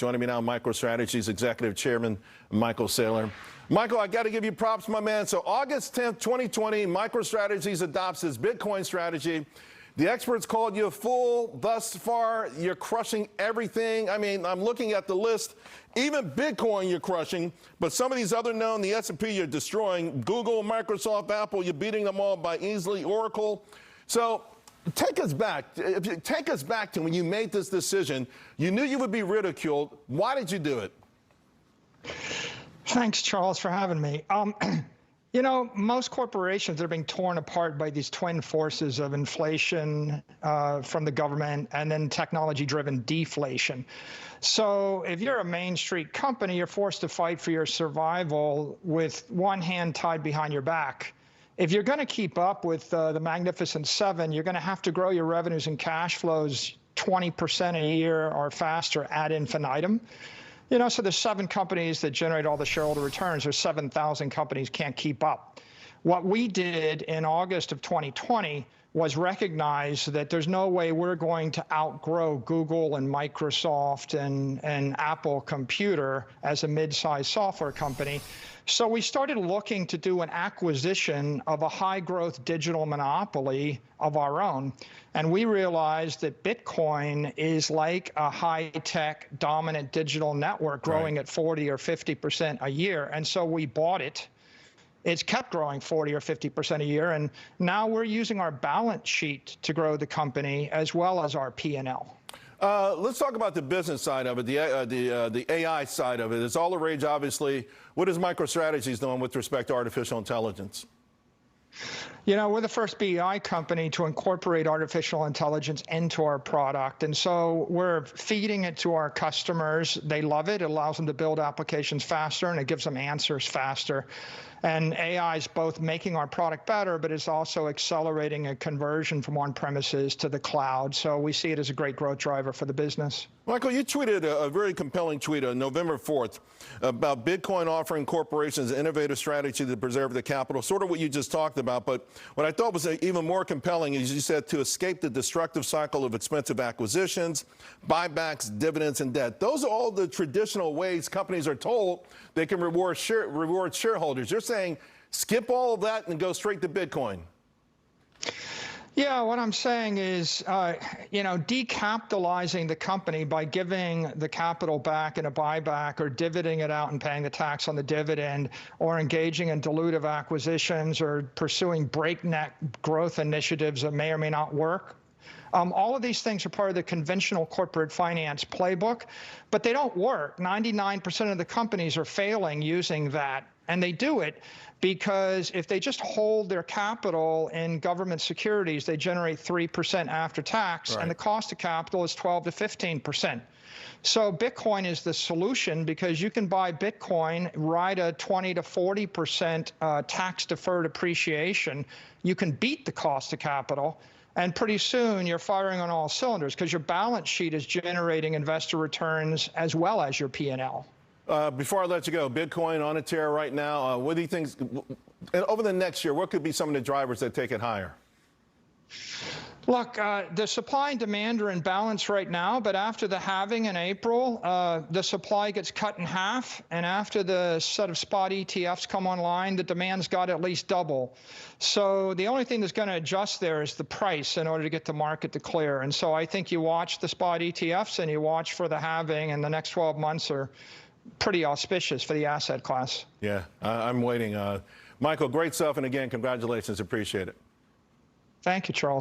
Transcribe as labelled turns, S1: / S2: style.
S1: Joining me now, MicroStrategy's Executive Chairman, Michael Saylor. Michael, I got to give you props, my man. So August 10th, 2020, MicroStrategy's adopts its Bitcoin strategy. The experts called you a fool. Thus far, you're crushing everything. I mean, I'm looking at the list. Even Bitcoin you're crushing, but some of these other known, the S&P you're destroying. Google, Microsoft, Apple, you're beating them all by easily. Oracle. So take us back. Take us back to when you made this decision. You knew you would be ridiculed. Why did you do it?
S2: Thanks, Charles, for having me. You know, most corporations are being torn apart by these twin forces of inflation from the government and then technology-driven deflation. So if you're a Main Street company, you're forced to fight for your survival with one hand tied behind your back. If you're going to keep up with the Magnificent Seven, you're going to have to grow your revenues and cash flows 20% a year or faster ad infinitum. You know, so there's 7 companies that generate all the shareholder returns. There's 7,000 companies can't keep up. What we did in August of 2020 was recognize that there's no way we're going to outgrow Google and Microsoft and Apple Computer as a mid-sized software company. So we started looking to do an acquisition of a high-growth digital monopoly of our own. And we realized that Bitcoin is like a high-tech dominant digital network growing at 40 or 50% a year. And so we bought it. It's kept growing 40 or 50% a year. And now we're using our balance sheet to grow the company as well as our P&L.
S1: Let's talk about the business side of it, the AI side of it. It's all the rage, obviously. What is MicroStrategy's doing with respect to artificial intelligence?
S2: You know, we're the first BEI company to incorporate artificial intelligence into our product. And so we're feeding it to our customers. They love it. It allows them to build applications faster, and it gives them answers faster. And AI is both making our product better, but it's also accelerating a conversion from on-premises to the cloud. So we see it as a great growth driver for the business.
S1: Michael, you tweeted a very compelling tweet on November 4th about Bitcoin offering corporations an innovative strategy to preserve the capital, sort of what you just talked about. But what I thought was even more compelling is you said to escape the destructive cycle of expensive acquisitions, buybacks, dividends, and debt. Those are all the traditional ways companies are told they can reward shareholders. You're saying skip all of that and go straight to Bitcoin.
S2: Yeah, what I'm saying is, you know, decapitalizing the company by giving the capital back in a buyback or dividending it out and paying the tax on the dividend or engaging in dilutive acquisitions or pursuing breakneck growth initiatives that may or may not work. All of these things are part of the conventional corporate finance playbook, but they don't work. 99% of the companies are failing using that, and they do it because if they just hold their capital in government securities, they generate 3% after tax, and the cost of capital is 12 to 15%. So Bitcoin is the solution because you can buy Bitcoin, ride a 20 to 40% tax-deferred appreciation. You can beat the cost of capital. And pretty soon, you're firing on all cylinders because your balance sheet is generating investor returns as well as your P&L.
S1: Before I let you go, Bitcoin on a tear right now. What do you think, over the next year, what could be some of the drivers that take it higher?
S2: Look, the supply and demand are in balance right now, but after the halving in April, the supply gets cut in half, and after the set of spot ETFs come online, the demand's got at least double. So the only thing that's going to adjust there is the price in order to get the market to clear. And so I think you watch the spot ETFs and you watch for the halving, and the next 12 months are pretty auspicious for the asset class.
S1: Yeah, I'm waiting. Michael, great stuff, and again, congratulations. Appreciate it.
S2: Thank you, Charles.